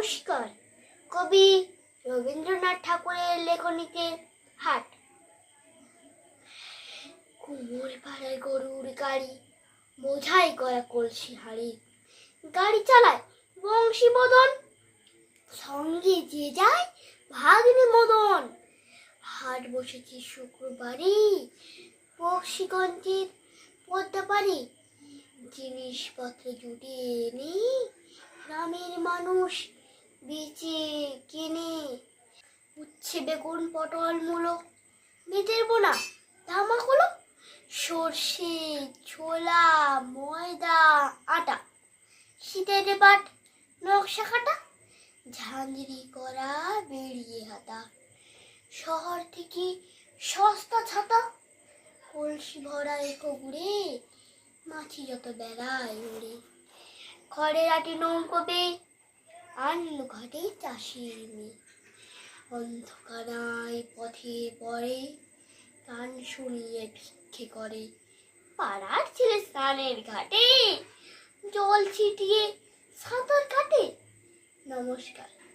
নমস্কার। কবি রবীন্দ্রনাথ ঠাকুরের লেখনীতে হাট। কুমোর পাড়ায় গরুর গাড়ি, বোঝাই করা কলসি হাড়ি। গাড়ি চালায় বংশী মদন, সঙ্গে যে যায় ভাগ্নে মদন। হাট বসেছে শুক্রবারই, বক্সিগঞ্জের পদ্মাপাড়ি। জিনিসপত্র জুটিয়ে এনে গ্রামের মানুষ বেচে কেনে। উচ্ছে, বেগুন, পটল, মূলো, বেতের বোনা, ধামাকুলো, সর্ষে, ছোলা, ময়দা, আটা, শীতের বাট, নকশা কাটা, ঝাঁঝরি করা বেরিয়ে হাতা। শহর থেকে সস্তা ছাতা, কলসি ভরা এখো ঘুরে, মাছি যত বেড়ায় উড়ে। খড়ের আটি নৌকো বেয়ে আনলো ঘাটে চাষির মেয়ে। অন্ধকারায় পথে পড়ে, গান শুনিয়ে ভিক্ষে করে। পাড়ার ছেলে স্নানের ঘাটে জল ছিটিয়ে সাঁতার কাটে। নমস্কার।